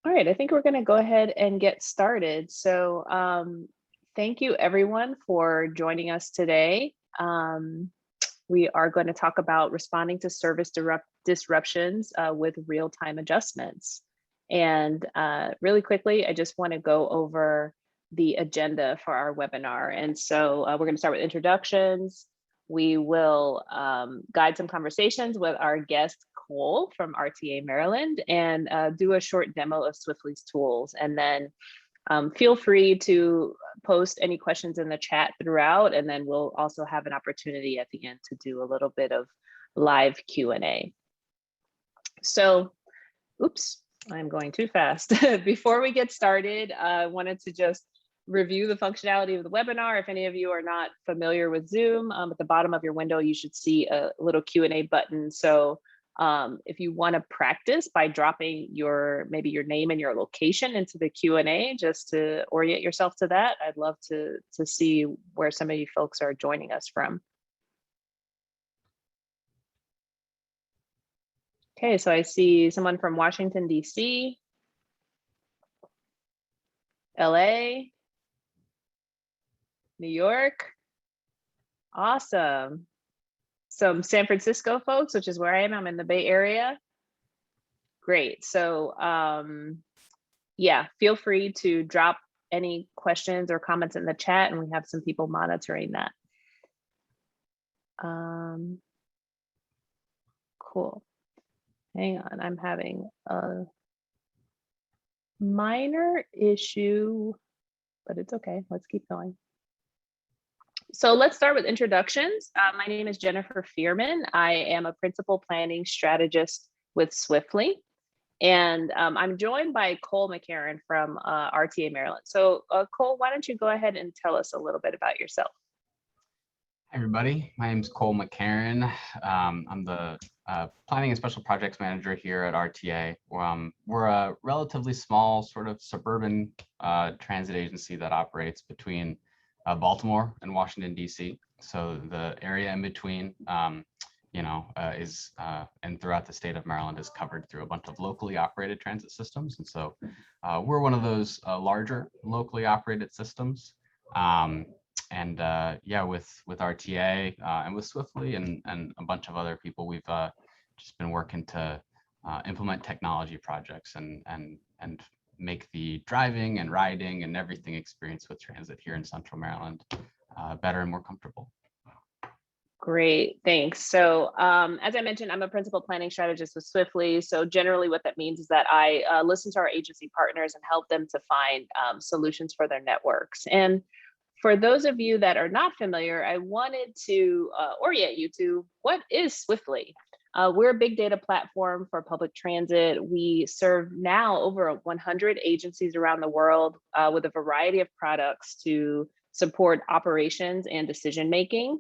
All right, I think we're going to go ahead and get started. So, thank you everyone for joining us today. We are going to talk about responding to service disruptions with real-time adjustments. And really quickly, I just want to go over the agenda for our webinar. And so we're going to start with introductions. We will guide some conversations with our guest, Cole from RTA Maryland, and do a short demo of Swiftly's tools. And then feel free to post any questions in the chat throughout, and then we'll also have an opportunity at the end to do a little bit of live Q&A. So, oops, I'm going too fast. Before we get started, I wanted to just review the functionality of the webinar. If any of you are not familiar with Zoom, at the bottom of your window, you should see a little Q&A button. So if you want to practice by dropping maybe your name and your location into the Q&A, just to orient yourself to that, I'd love to see where some of you folks are joining us from. Okay, so I see someone from Washington, DC, LA, New York. Awesome. Some San Francisco folks, which is where I am. I'm in the Bay Area. Great. So yeah, feel free to drop any questions or comments in the chat, and we have some people monitoring that. Cool. Hang on, I'm having a minor issue, but it's okay. Let's keep going. So let's start with introductions. My name is Jennifer Fearman. I am a principal planning strategist with Swiftly. And I'm joined by Cole McCarron from RTA Maryland. So Cole, why don't you go ahead and tell us a little bit about yourself? Hi, everybody. My name is Cole McCarron. I'm the Planning and Special Projects Manager here at RTA. We're a relatively small sort of suburban transit agency that operates between Baltimore and Washington, D.C. So the area in between, and throughout the state of Maryland is covered through a bunch of locally operated transit systems. And so we're one of those larger locally operated systems. Yeah, with RTA and with Swiftly and a bunch of other people, we've just been working to implement technology projects and make the driving and riding and everything experience with transit here in Central Maryland better and more comfortable. Great, thanks. So as I mentioned, I'm a principal planning strategist with Swiftly. So generally what that means is that I listen to our agency partners and help them to find solutions for their networks. And for those of you that are not familiar, I wanted to orient you to what is Swiftly. We're a big data platform for public transit. We serve now over 100 agencies around the world with a variety of products to support operations and decision-making.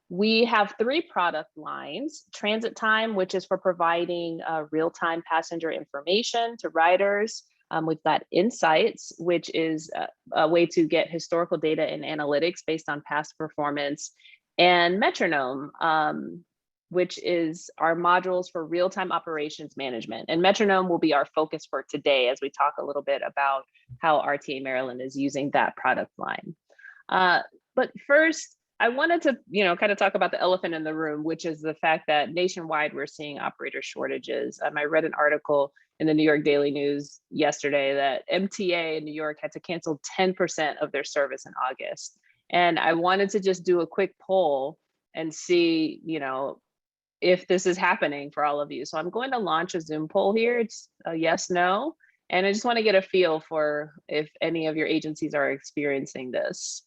We have 3 product lines: Transit Time, which is for providing real-time passenger information to riders. We've got Insights, which is a way to get historical data and analytics based on past performance, and Metronome, which is our modules for real-time operations management. And Metronome will be our focus for today as we talk a little bit about how RTA Maryland is using that product line. But first, I wanted to, kind of talk about the elephant in the room, which is the fact that nationwide we're seeing operator shortages. I read an article in the New York Daily News yesterday that MTA in New York had to cancel 10% of their service in August. And I wanted to just do a quick poll and see, if this is happening for all of you. So I'm going to launch a Zoom poll here. It's a yes, no. And I just want to get a feel for if any of your agencies are experiencing this.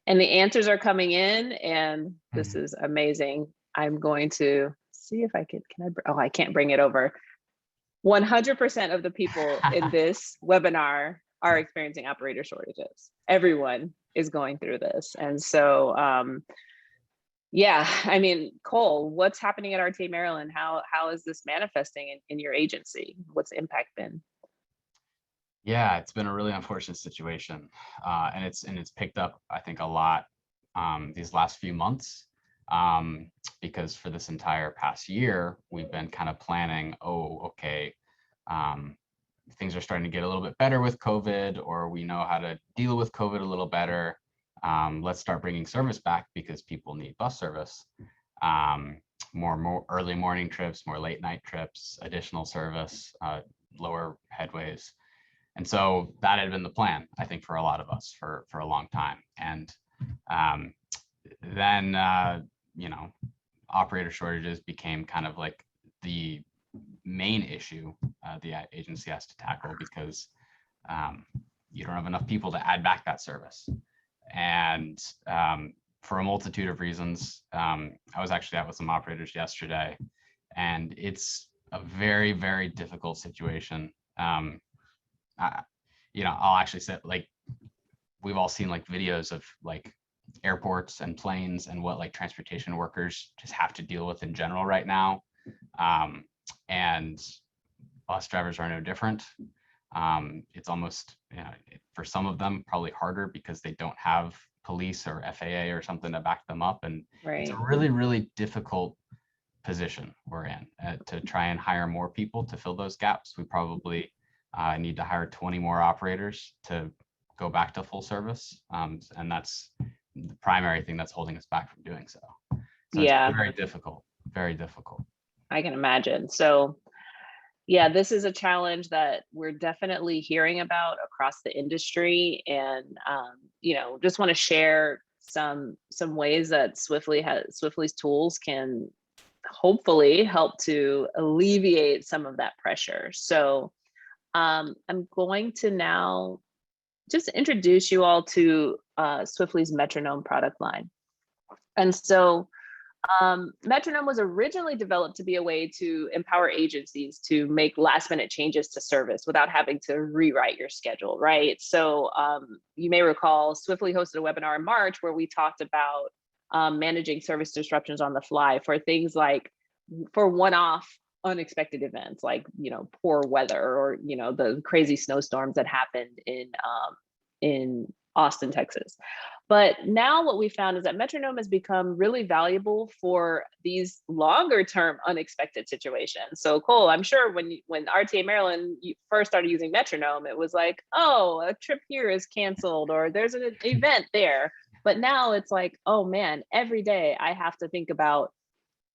And the answers are coming in, and this is amazing. I'm going to see if I I can't bring it over. 100% of the people in this webinar are experiencing operator shortages. Everyone is going through this. And so, yeah, Cole, what's happening at RTA Maryland? How is this manifesting in your agency? What's the impact been? Yeah, it's been a really unfortunate situation, and it's picked up, I think, a lot these last few months, because for this entire past year, we've been kind of planning, okay, things are starting to get a little bit better with COVID, or we know how to deal with COVID a little better. Let's start bringing service back because people need bus service. More early morning trips, more late night trips, additional service, lower headways. And so that had been the plan, I think, for a lot of us for a long time. And then, operator shortages became kind of like the main issue the agency has to tackle, because you don't have enough people to add back that service. And for a multitude of reasons, I was actually out with some operators yesterday, and it's a very, very difficult situation. I'll actually say, like, we've all seen like videos of like airports and planes and what like transportation workers just have to deal with in general right now. And bus drivers are no different. It's almost, for some of them, probably harder because they don't have police or FAA or something to back them up. And Right. it's a really, really difficult position we're in to try and hire more people to fill those gaps. We probably need to hire 20 more operators to go back to full service. And that's the primary thing that's holding us back from doing so. So Yeah. It's very difficult, very difficult. I can imagine. So yeah, this is a challenge that we're definitely hearing about across the industry. And, just want to share some ways that Swiftly's tools can hopefully help to alleviate some of that pressure. So I'm going to now just introduce you all to Swiftly's Metronome product line. And so Metronome was originally developed to be a way to empower agencies to make last minute changes to service without having to rewrite your schedule, right? So you may recall Swiftly hosted a webinar in March where we talked about managing service disruptions on the fly for things like for one-off unexpected events like, poor weather or, the crazy snowstorms that happened in Austin, Texas. But now what we found is that Metronome has become really valuable for these longer term unexpected situations. So Cole, I'm sure when RTA Maryland first started using Metronome, it was like, oh, a trip here is canceled or there's an event there. But now it's like, oh man, every day I have to think about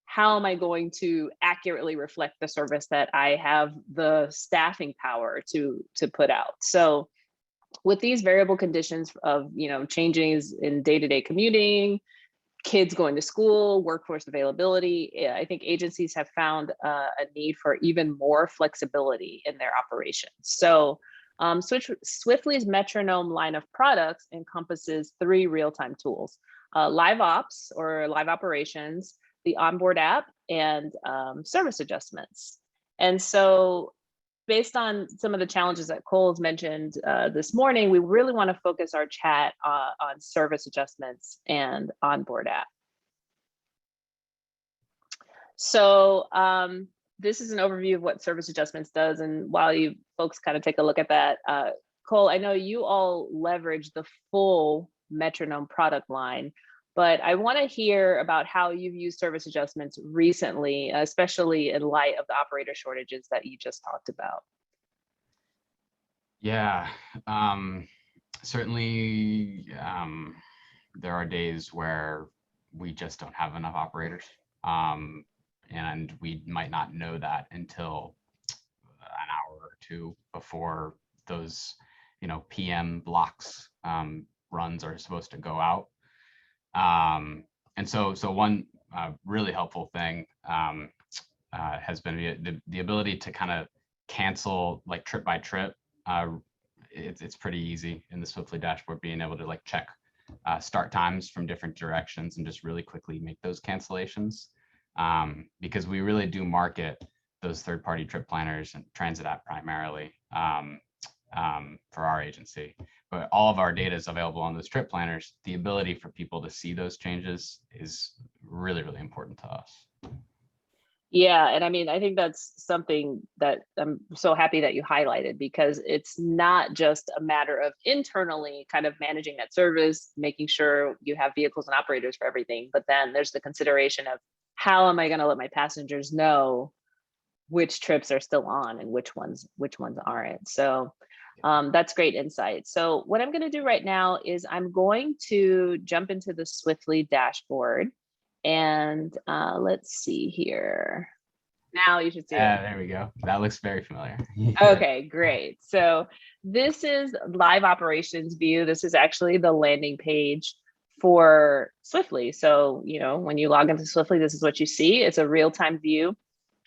how am I going to accurately reflect the service that I have the staffing power to put out. So with these variable conditions of, changes in day-to-day commuting, kids going to school, workforce availability, I think agencies have found a need for even more flexibility in their operations. So Swiftly's Metronome line of products encompasses 3 real-time tools, live ops or live operations, the onboard app, and service adjustments. And so based on some of the challenges that Cole's mentioned this morning, we really want to focus our chat on service adjustments and onboard app. So this is an overview of what service adjustments does. And while you folks kind of take a look at that, Cole, I know you all leverage the full Metronome product line, but I want to hear about how you've used service adjustments recently, especially in light of the operator shortages that you just talked about. Yeah, certainly there are days where we just don't have enough operators, and we might not know that until an hour or two before those, PM blocks runs are supposed to go out. And so one really helpful thing has been the ability to kind of cancel like trip by trip. It's pretty easy in the Swiftly dashboard, being able to like check start times from different directions and just really quickly make those cancellations, because we really do market those third-party trip planners and transit app primarily for our agency. But all of our data is available on those trip planners. The ability for people to see those changes is really, really important to us. Yeah, and I mean, I think that's something that I'm so happy that you highlighted, because it's not just a matter of internally kind of managing that service, making sure you have vehicles and operators for everything, but then there's the consideration of how am I going to let my passengers know which trips are still on and which ones aren't. So that's great insight. So what I'm going to do right now is I'm going to jump into the Swiftly dashboard, and let's see here. Now you should see it. There we go. That looks very familiar. Okay, great. So this is live operations view. This is actually the landing page for Swiftly. So, you know, when you log into Swiftly, this is what you see. It's a real-time view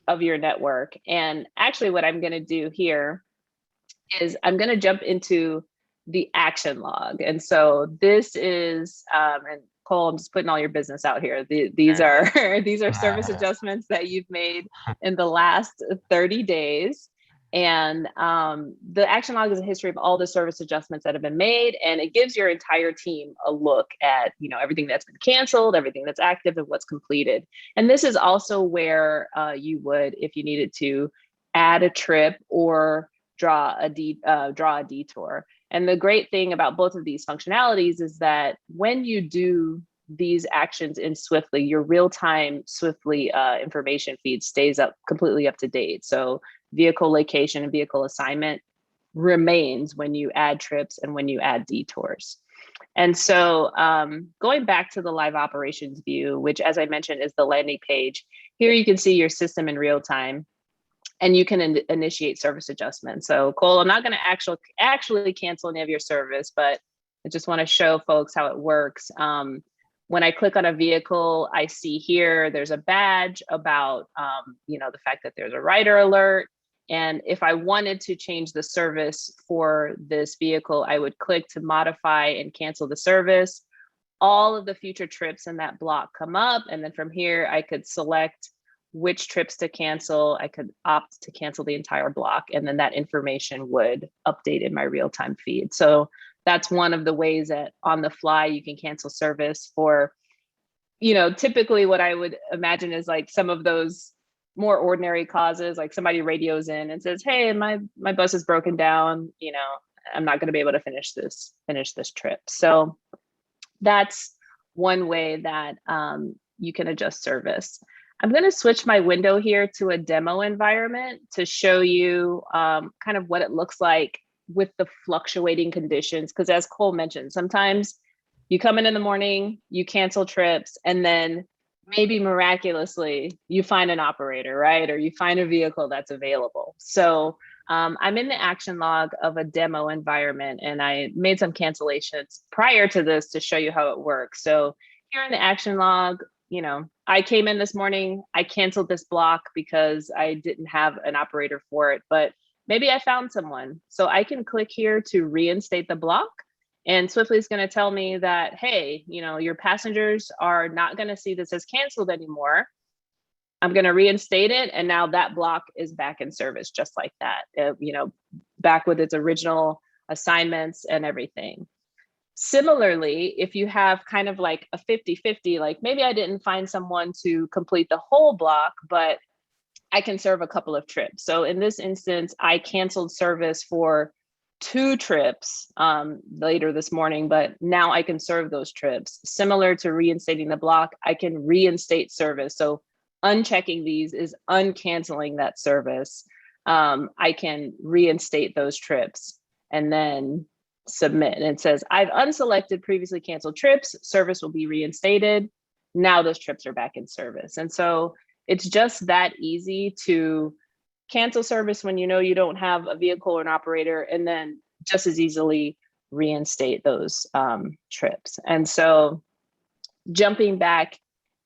of your network. And actually what I'm going to do here is I'm going to jump into the action log. And so this is, and Cole, I'm just putting all your business out here. These are these are service adjustments that you've made in the last 30 days. And the action log is a history of all the service adjustments that have been made, and it gives your entire team a look at, you know, everything that's been canceled, everything that's active, and what's completed. And this is also where you would, if you needed to, add a trip or draw a detour. And the great thing about both of these functionalities is that when you do these actions in Swiftly, your real-time Swiftly information feed stays completely up to date. So vehicle location and vehicle assignment remains when you add trips and when you add detours. And so going back to the live operations view, which, as I mentioned, is the landing page, here you can see your system in real time, and you can initiate service adjustments. So Cole, I'm not going to actually cancel any of your service, but I just want to show folks how it works. When I click on a vehicle, I see here there's a badge about you know, the fact that there's a rider alert. And if I wanted to change the service for this vehicle, I would click to modify and cancel the service. All of the future trips in that block come up, and then from here I could select which trips to cancel. I could opt to cancel the entire block, and then that information would update in my real-time feed. So that's one of the ways that on the fly you can cancel service for, you know, typically what I would imagine is like some of those more ordinary causes, like somebody radios in and says, hey, my bus is broken down, you know, I'm not going to be able to finish this trip. So that's one way that you can adjust service. I'm going to switch my window here to a demo environment to show you kind of what it looks like with the fluctuating conditions. Because as Cole mentioned, sometimes you come in the morning, you cancel trips, and then maybe miraculously you find an operator, right? Or you find a vehicle that's available. So I'm in the action log of a demo environment, and I made some cancellations prior to this to show you how it works. So here in the action log, you know, I came in this morning, I canceled this block because I didn't have an operator for it, but maybe I found someone. So I can click here to reinstate the block, and Swiftly is going to tell me that, hey, you know, your passengers are not going to see this as canceled anymore. I'm going to reinstate it, and now that block is back in service just like that, you know, back with its original assignments and everything. Similarly, if you have kind of like a 50-50, like maybe I didn't find someone to complete the whole block, but I can serve a couple of trips. So in this instance, I canceled service for 2 trips later this morning, but now I can serve those trips. Similar to reinstating the block, I can reinstate service. So unchecking these is uncanceling that service. I can reinstate those trips and then submit. And it says, I've unselected previously canceled trips, service will be reinstated. Now those trips are back in service. And so it's just that easy to cancel service when you know you don't have a vehicle or an operator, and then just as easily reinstate those trips. And so jumping back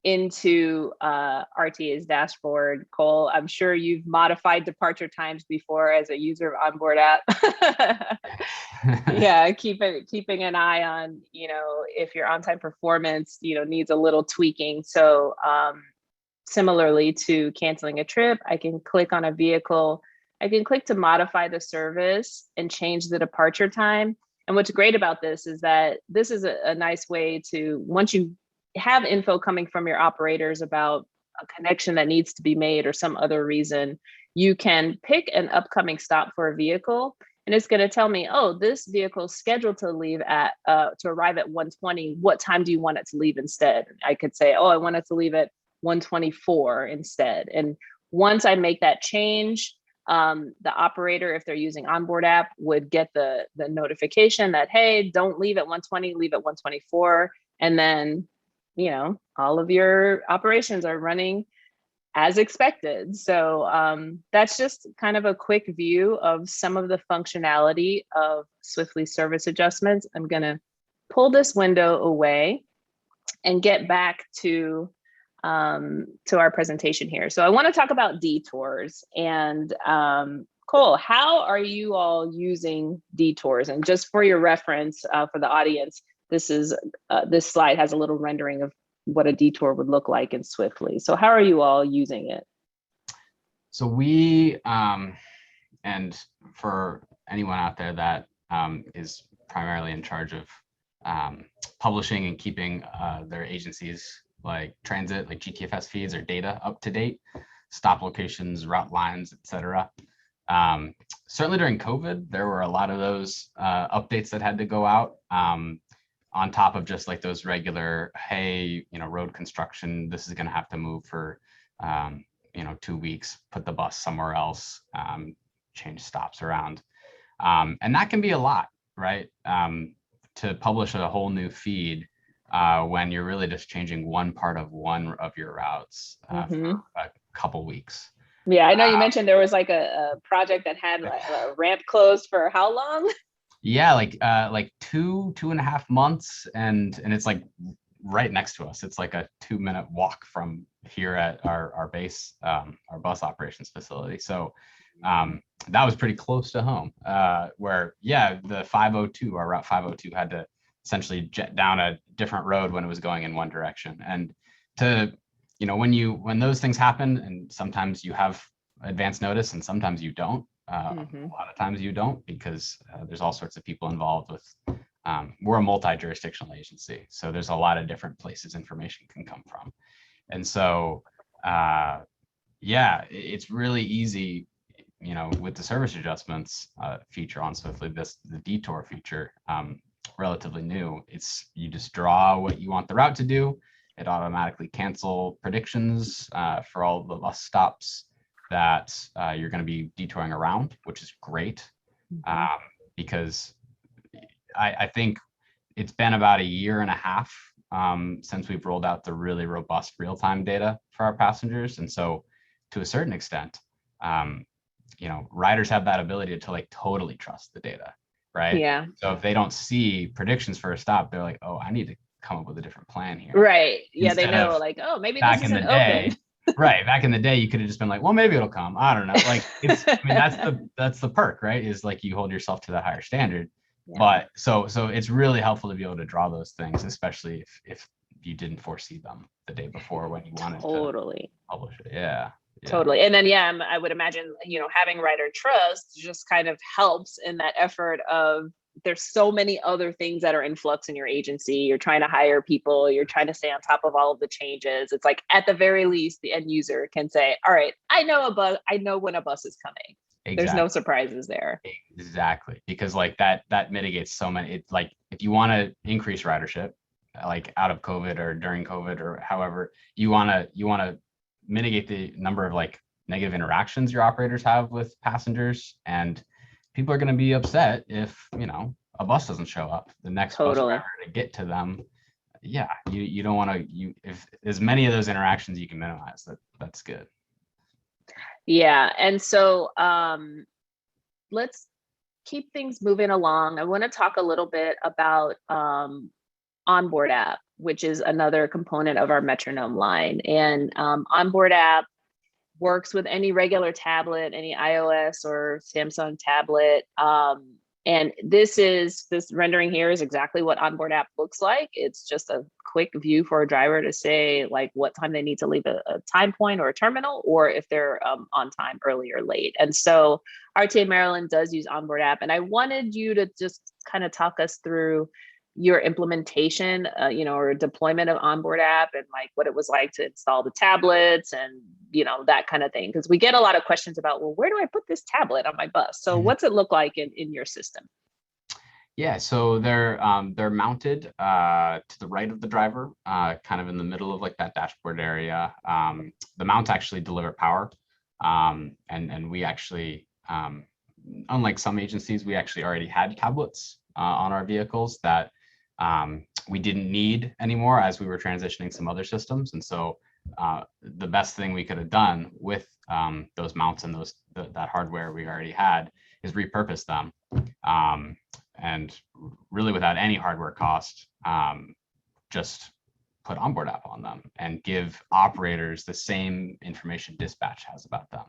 into RTA's dashboard, Cole, I'm sure you've modified departure times before as a user of Onboard App. Yeah, keeping an eye on, you know, if your on-time performance, you know, needs a little tweaking. So similarly to canceling a trip, I can click on a vehicle. I can click to modify the service and change the departure time. And what's great about this is that this is a nice way to, once you have info coming from your operators about a connection that needs to be made or some other reason, you can pick an upcoming stop for a vehicle, and it's going to tell me, oh, this vehicle is scheduled to leave at to arrive at 1:20. What time do you want it to leave instead? I could say, oh, I want it to leave at 1:24 instead. And once I make that change, the operator, if they're using Onboard App, would get the notification that, hey, don't leave at 120, leave at 124. And then, you know, all of your operations are running as expected. So that's just kind of a quick view of some of the functionality of Swiftly service adjustments. I'm gonna pull this window away and get back to our presentation here. So I want to talk about Detours. And Cole, how are you all using Detours? And just for your reference, for the audience, this slide has a little rendering of what a detour would look like in Swiftly. So how are you all using it? So we, and for anyone out there that is primarily in charge of publishing and keeping their agencies like transit, like GTFS feeds or data up to date, stop locations, route lines, etc. Certainly during COVID, there were a lot of those updates that had to go out on top of just like those regular, hey, you know, road construction, this is going to have to move for, you know, 2 weeks, put the bus somewhere else, change stops around. And that can be a lot, right? To publish a whole new feed when you're really just changing one part of one of your routes for a couple weeks. Yeah, I know you mentioned there was like a project that had a ramp closed for how long? Yeah, like 2.5 months, and it's like right next to us. It's like a 2-minute walk from here at our base, our bus operations facility. So that was pretty close to home. Where yeah, the 502, our route 502 had to essentially jet down a different road when it was going in one direction. And to, you know, when those things happen, and sometimes you have advance notice and sometimes you don't. A lot of times you don't, because there's all sorts of people involved with, we're a multi-jurisdictional agency. So there's a lot of different places information can come from. And so, yeah, it's really easy, you know, with the service adjustments feature on Swiftly, the detour feature, relatively new. It's, you just draw what you want the route to do. It automatically cancel predictions for all the bus stops that you're going to be detouring around, which is great, because I think it's been about 1.5 years since we've rolled out the really robust real-time data for our passengers. And so to a certain extent, you know, riders have that ability to like totally trust the data, right? Yeah. So if they don't see predictions for a stop, they're like, oh, I need to come up with a different plan here. Right. Yeah, Instead they know of like, oh, maybe back this in isn't the day, open. right, back in the day, you could have just been like, well, maybe it'll come. I don't know. Like, it's, I mean, that's the perk, right? Is like you hold yourself to that higher standard. Yeah. But so it's really helpful to be able to draw those things, especially if you didn't foresee them the day before when you wanted to publish it. Yeah. Totally. And then, yeah, I would imagine, you know, having rider trust just kind of helps in that effort of, there's so many other things that are in flux in your agency. You're trying to hire people, you're trying to stay on top of all of the changes. It's like, at the very least, the end user can say, all right, I know when a bus is coming. Exactly. There's no surprises there. Exactly. Because like that mitigates so many. It's like, if you want to increase ridership, like out of COVID or during COVID or however, you want to mitigate the number of like negative interactions your operators have with passengers. And people are going to be upset if, you know, a bus doesn't show up, the next bus driver to get to them. Yeah, you don't want to, if as many of those interactions you can minimize, that's good. Yeah. And so let's keep things moving along. I want to talk a little bit about Onboard App, which is another component of our Metronome line. And Onboard App works with any regular tablet, any iOS or Samsung tablet. And this rendering here is exactly what Onboard App looks like. It's just a quick view for a driver to say like what time they need to leave a time point or a terminal, or if they're on time, early or late. And so RTA Maryland does use Onboard App. And I wanted you to just kind of talk us through your implementation, you know, or deployment of Onboard App, and like what it was like to install the tablets and, you know, that kind of thing. Because we get a lot of questions about, well, where do I put this tablet on my bus? So what's it look like in your system? Yeah, so they're mounted to the right of the driver, kind of in the middle of like that dashboard area. The mounts actually deliver power And we actually, unlike some agencies, we actually already had tablets on our vehicles that we didn't need anymore as we were transitioning some other systems. And so the best thing we could have done with those mounts and that hardware we already had is repurpose them, and really without any hardware cost, just put Onboard App on them and give operators the same information dispatch has about them.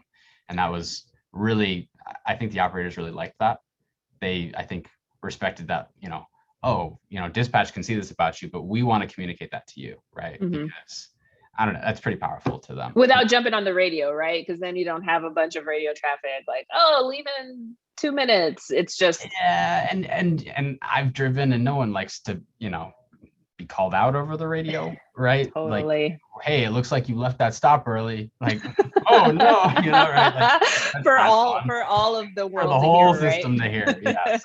And that was really, I think the operators really liked that. They, I think, respected that, oh, dispatch can see this about you, but we want to communicate that to you, right? Because I don't know, that's pretty powerful to them. Without jumping on the radio, right? Because then you don't have a bunch of radio traffic like, oh, leave in 2 minutes. It's just, yeah, and I've driven, and no one likes to, be called out over the radio, right? Totally. Like, hey, it looks like you left that stop early. Like, oh no, right? Like, for all of the world, for the whole hear, system to hear. Yeah.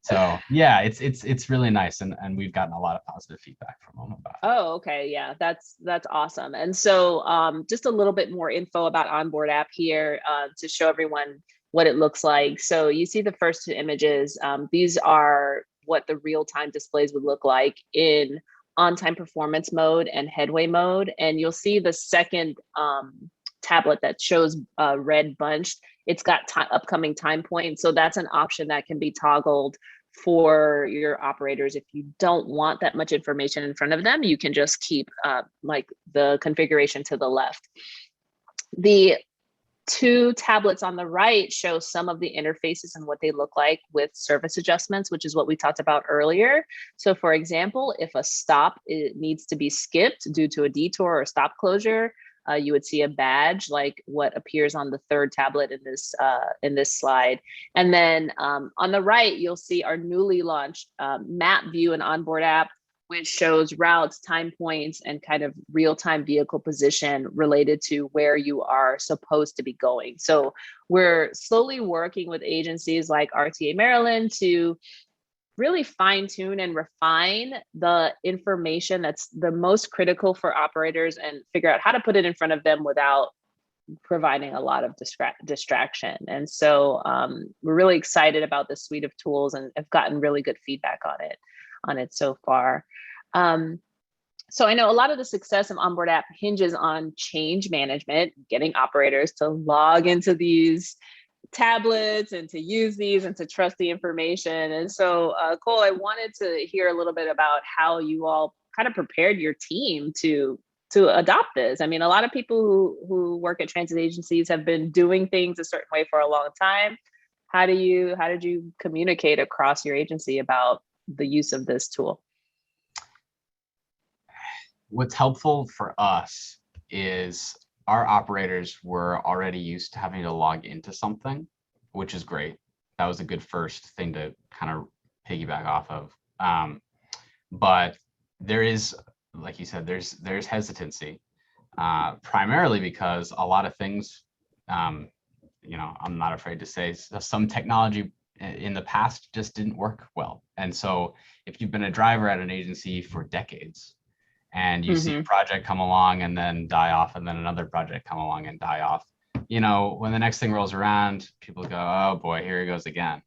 So yeah, it's really nice, and we've gotten a lot of positive feedback from them about it. Oh, okay, yeah, that's awesome. And so just a little bit more info about Onboard App here to show everyone what it looks like. So you see the first 2 images. These are what the real-time displays would look like in on-time performance mode and headway mode. And you'll see the second tablet that shows red bunched. It's got upcoming time points. So that's an option that can be toggled for your operators. If you don't want that much information in front of them, you can just keep like the configuration to the left. The 2 tablets on the right show some of the interfaces and what they look like with service adjustments, which is what we talked about earlier. So for example, if a stop needs to be skipped due to a detour or stop closure, you would see a badge like what appears on the 3rd tablet in this slide. And then on the right, you'll see our newly launched map view and Onboard App, which shows routes, time points, and kind of real-time vehicle position related to where you are supposed to be going. So we're slowly working with agencies like RTA Maryland to really fine-tune and refine the information that's the most critical for operators and figure out how to put it in front of them without providing a lot of distraction. And so we're really excited about this suite of tools and have gotten really good feedback on it so far. So I know a lot of the success of Onboard App hinges on change management, getting operators to log into these tablets and to use these and to trust the information. And so Cole, I wanted to hear a little bit about how you all kind of prepared your team to adopt this. I mean, a lot of people who work at transit agencies have been doing things a certain way for a long time. How did you communicate across your agency about the use of this tool? What's helpful for us is our operators were already used to having to log into something, which is great. That was a good first thing to kind of piggyback off of. But there is, like you said, there's hesitancy, primarily because a lot of things, I'm not afraid to say some technology in the past just didn't work well. And so if you've been a driver at an agency for decades and you see a project come along and then die off, and then another project come along and die off, when the next thing rolls around, people go, oh boy, here he goes again.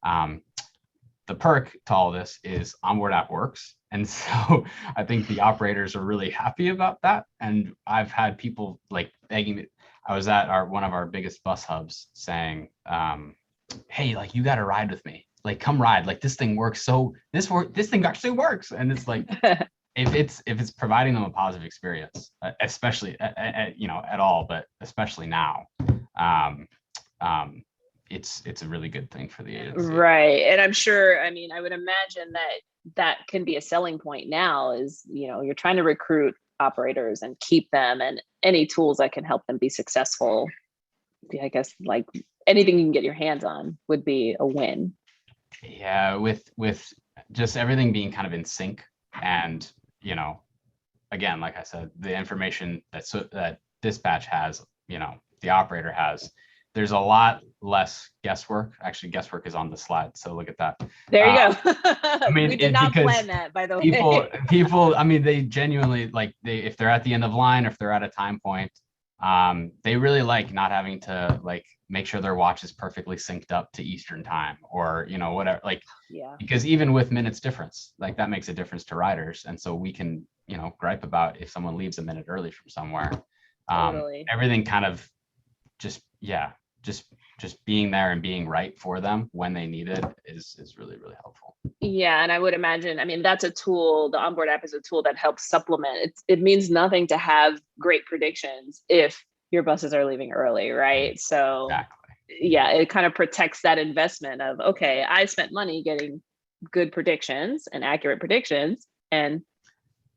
The perk to all this is Onboard App works. And so I think the operators are really happy about that. And I've had people like begging me. I was at one of our biggest bus hubs saying, hey, like, you got to ride with me. Like, come ride. Like, this thing works. So this thing actually works. And it's like, if it's providing them a positive experience, especially at all, but especially now, it's a really good thing for the agency. Right. And I'm sure, I mean, I would imagine that can be a selling point now is, you're trying to recruit operators and keep them, and any tools that can help them be successful. I guess like anything you can get your hands on would be a win. Yeah. With just everything being kind of in sync, and, again, like I said, the information that dispatch has, the operator has, there's a lot less guesswork. Actually, guesswork is on the slide, so look at that. There you go. I mean, we did not plan that, by the way. People, I mean, they genuinely, like, if they're at the end of line, or if they're at a time point, They really like not having to like make sure their watch is perfectly synced up to Eastern time, or whatever, like, Yeah, because even with minutes difference, like that makes a difference to riders. And so we can gripe about if someone leaves a minute early from somewhere. totally. Everything kind of just just being there and being right for them when they need it is really, really helpful. Yeah, and I would imagine, I mean, that's a tool. The onboard app is a tool that helps supplement. It means nothing to have great predictions if your buses are leaving early, right? So Exactly. yeah, it kind of protects that investment of, okay, I spent money getting good predictions and accurate predictions, and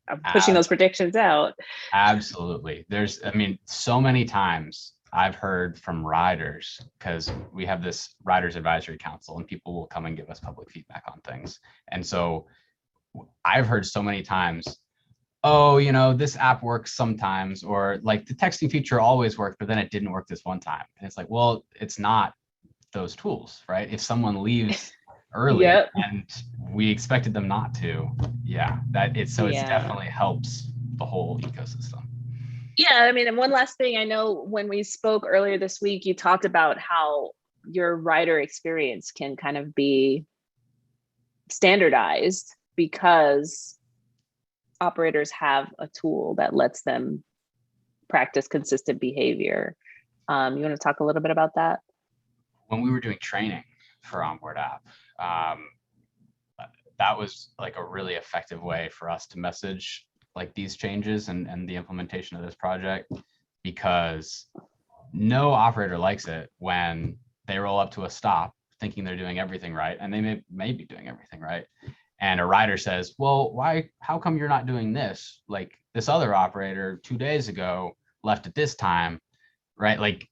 I'm pushing those predictions out. Absolutely. I mean, so many times I've heard from riders, because we have this riders advisory council and people will come and give us public feedback on things. And so I've heard so many times, oh, this app works sometimes, or like the texting feature always worked, but then it didn't work this one time. And it's like, well, it's not those tools, right? If someone leaves early Yep. and we expected them not to, yeah, it Yeah. definitely helps the whole ecosystem. Yeah, I mean, and one last thing, I know when we spoke earlier this week, you talked about how your rider experience can kind of be standardized because operators have a tool that lets them practice consistent behavior. You want to talk a little bit about that? When we were doing training for Onboard App, that was like a really effective way for us to message like these changes and the implementation of this project, because no operator likes it when they roll up to a stop thinking they're doing everything right, and they may be doing everything right, and a rider says, well, how come you're not doing this? Like this other operator 2 days ago left at this time, right? Like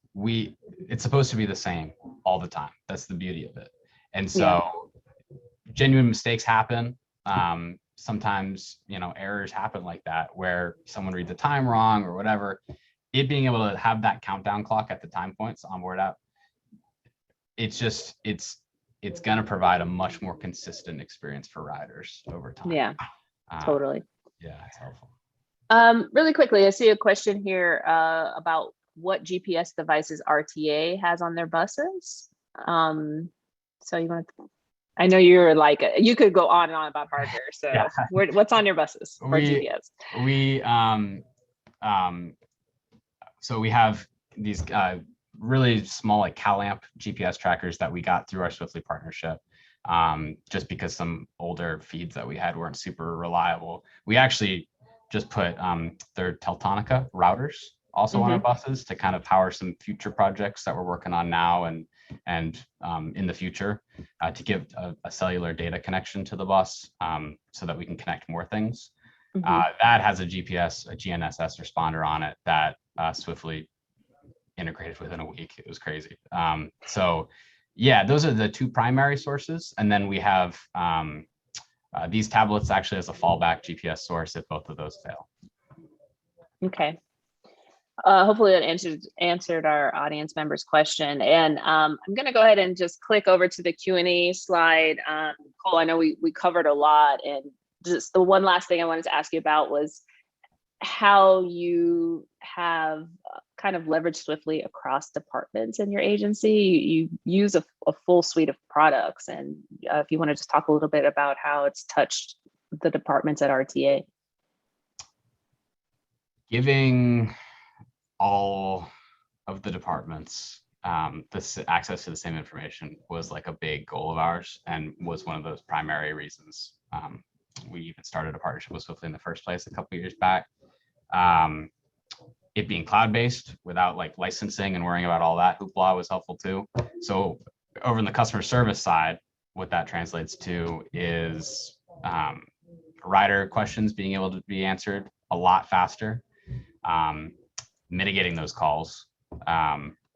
it's supposed to be the same all the time. That's the beauty of it. And Yeah. so genuine mistakes happen. Sometimes, errors happen like that where someone reads the time wrong or whatever. It being able to have that countdown clock at the time points on Onboard App, it's going to provide a much more consistent experience for riders over time. Yeah, totally. Yeah, it's helpful. Really quickly, I see a question here about what GPS devices RTA has on their buses. So you want to, I know you're like, you could go on and on about hardware. So Yeah. what's on your buses for GPS? So we have these really small like CalAmp GPS trackers that we got through our Swiftly partnership. Just because some older feeds that we had weren't super reliable. We actually just put their Teltonica routers also on our buses to kind of power some future projects that we're working on now and in the future, to give a cellular data connection to the bus, so that we can connect more things. That has a GPS, a GNSS responder on it that Swiftly integrated within a week. It was crazy. So yeah, those are the two primary sources. And then we have these tablets actually as a fallback GPS source if both of those fail. Okay. Hopefully that answered our audience members' question. And I'm going to go ahead and just click over to the Q&A slide. Cole, I know we covered a lot, and just the one last thing I wanted to ask you about was how you have kind of leveraged Swiftly across departments in your agency. You use a full suite of products, and if you want to just talk a little bit about how it's touched the departments at RTA. Giving all of the departments this access to the same information was like a big goal of ours, and was one of those primary reasons we even started a partnership with Swiftly in the first place a couple of years back. It being cloud-based without like licensing and worrying about all that hoopla was helpful too. So over in the customer service side, what that translates to is rider questions being able to be answered a lot faster, mitigating those calls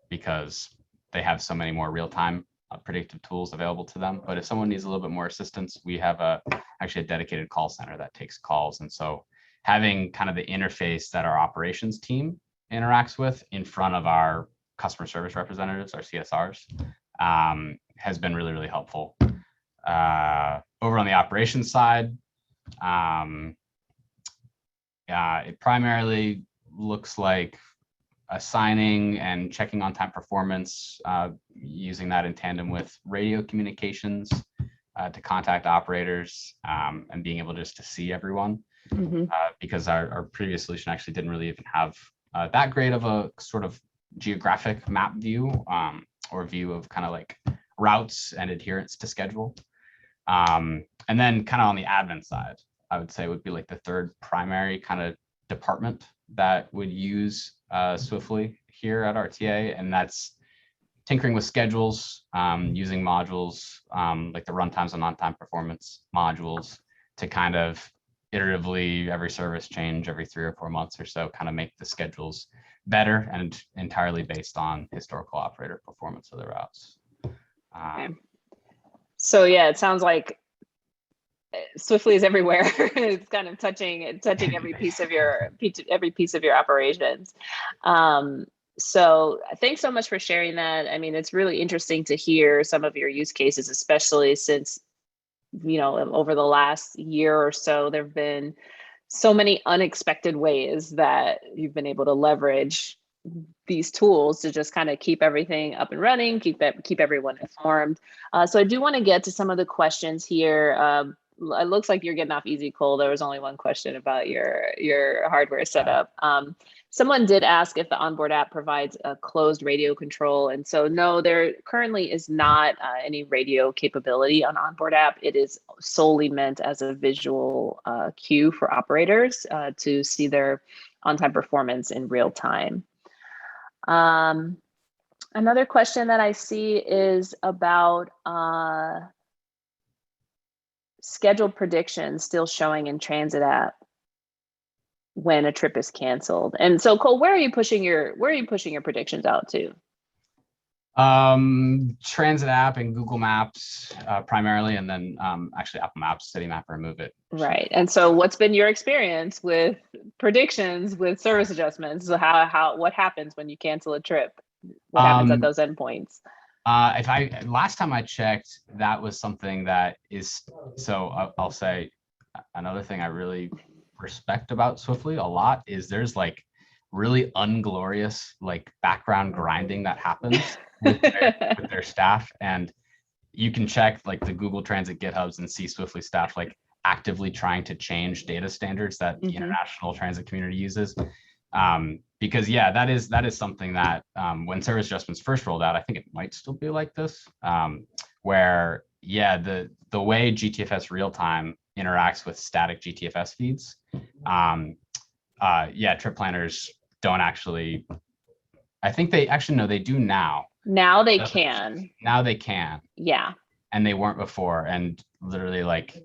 because they have so many more real-time predictive tools available to them. But if someone needs a little bit more assistance, we have actually a dedicated call center that takes calls. And so having kind of the interface that our operations team interacts with in front of our customer service representatives, our CSRs, has been really, really helpful. Over on the operations side, it primarily looks like assigning and checking on-time performance, using that in tandem with radio communications to contact operators, and being able just to see everyone. Because our previous solution actually didn't really even have that great of a sort of geographic map view, or view of kind of like routes and adherence to schedule. And then kind of on the admin side, I would say would be like the third primary kind of department that would use Swiftly here at RTA, and that's tinkering with schedules, using modules like the runtimes and on-time performance modules to kind of iteratively every service change every 3 or 4 months or so, kind of make the schedules better and entirely based on historical operator performance of the routes. Okay. So yeah, it sounds like Swiftly is everywhere. It's kind of touching every piece of your operations. So thanks so much for sharing that. I mean, it's really interesting to hear some of your use cases, especially since, over the last year or so, there've been so many unexpected ways that you've been able to leverage these tools to just kind of keep everything up and running, keep everyone informed. So I do want to get to some of the questions here. It looks like you're getting off easy, Cole. There was only one question about your hardware setup. Someone did ask if the onboard app provides a closed radio control. And so no, there currently is not any radio capability on onboard app. It is solely meant as a visual cue for operators to see their on-time performance in real time. Another question that I see is about scheduled predictions still showing in Transit app when a trip is canceled. And so Cole, where are you pushing your predictions out to? Transit app and Google Maps primarily, and then actually Apple Maps, City Mapper, and Move It. Right. And so what's been your experience with predictions with service adjustments? So what happens when you cancel a trip? What happens at those endpoints? Last time I checked, that was something that is, so I'll say another thing I really respect about Swiftly a lot is there's like really unglorious like background grinding that happens with their staff, and you can check like the Google Transit GitHubs and see Swiftly staff like actively trying to change data standards that the international transit community uses. Because yeah, that is something that when service adjustments first rolled out, I think it might still be like this, where yeah, the way GTFS real time interacts with static GTFS feeds, yeah, trip planners don't actually. I think they actually no, they do now. Now they can. Now they can. Yeah. And they weren't before, and literally like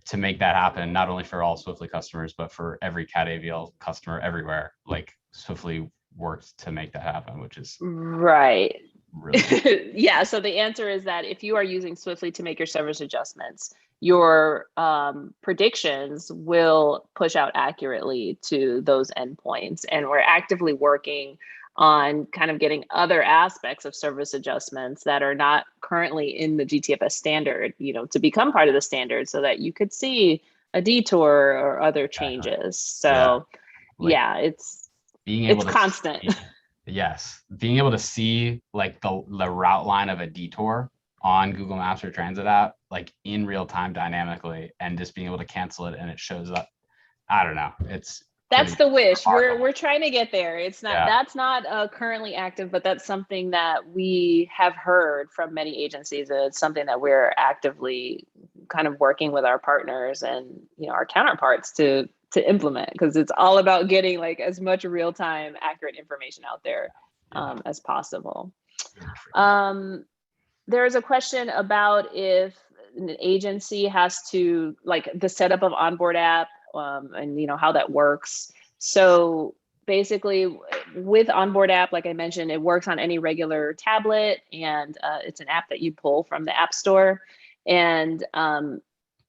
to make that happen, not only for all Swiftly customers, but for every Cat AVL customer everywhere, like Swiftly worked to make that happen, which is right. Really yeah. So the answer is that if you are using Swiftly to make your service adjustments, your predictions will push out accurately to those endpoints. And we're actively working on kind of getting other aspects of service adjustments that are not currently in the GTFS standard, to become part of the standard so that you could see a detour or other changes. So yeah, it's being able to constant. Yes. Being able to see like the route line of a detour on Google Maps or Transit app, like in real time dynamically, and just being able to cancel it and it shows up. I don't know. That's the wish. We're trying to get there. It's not, that's not currently active, but that's something that we have heard from many agencies. It's something that we're actively kind of working with our partners and, our counterparts to implement, because it's all about getting like as much real-time accurate information out there as possible. There's a question about if an agency has to, like the setup of onboard app, and how that works. So basically with onboard app, like I mentioned, it works on any regular tablet, and it's an app that you pull from the App Store. And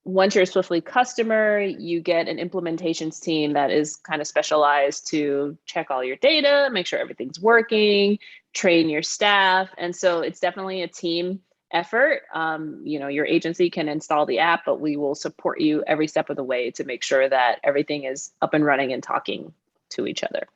once you're a Swiftly customer, you get an implementations team that is kind of specialized to check all your data, make sure everything's working, train your staff. And so it's definitely a team effort. Your agency can install the app, but we will support you every step of the way to make sure that everything is up and running and talking to each other.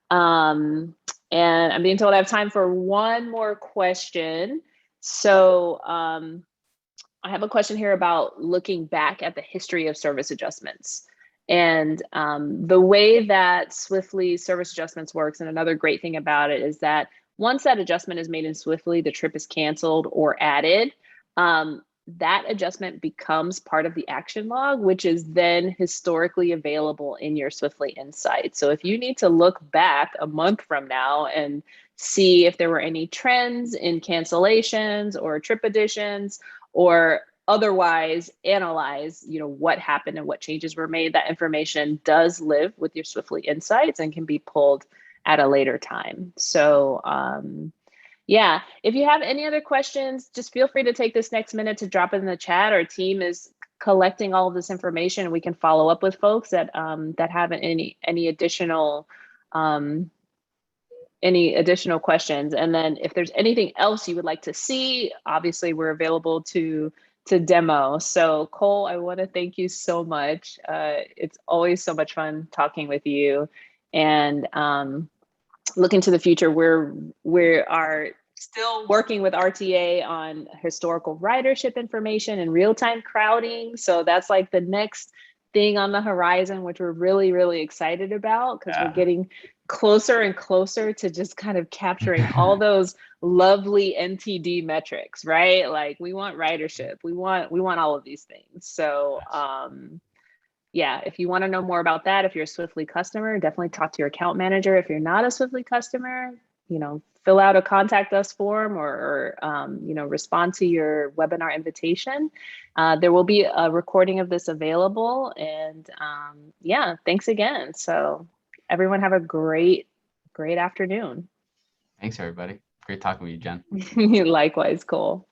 And I'm being told I have time for one more question. So I have a question here about looking back at the history of service adjustments. And the way that Swiftly service adjustments works, and another great thing about it is that once that adjustment is made in Swiftly, the trip is canceled or added, that adjustment becomes part of the action log, which is then historically available in your Swiftly Insight. So if you need to look back a month from now and see if there were any trends in cancellations or trip additions, or otherwise analyze, what happened and what changes were made, that information does live with your Swiftly Insights and can be pulled at a later time. So yeah, if you have any other questions, just feel free to take this next minute to drop it in the chat. Our team is collecting all of this information, and we can follow up with folks that that have any additional questions. And then if there's anything else you would like to see, obviously we're available to demo. So Cole, I want to thank you so much. It's always so much fun talking with you. And looking to the future, we are still working with RTA on historical ridership information and real-time crowding. So that's like the next thing on the horizon, which we're really, really excited about, because we're getting closer and closer to just kind of capturing all those lovely NTD metrics, right? Like we want ridership, we want all of these things. So yeah, if you want to know more about that, if you're a Swiftly customer, definitely talk to your account manager. If you're not a Swiftly customer, fill out a contact us form or respond to your webinar invitation. There will be a recording of this available. And yeah, thanks again. So everyone have a great afternoon. Thanks, everybody. Great talking with you, Jen. Likewise, Cole.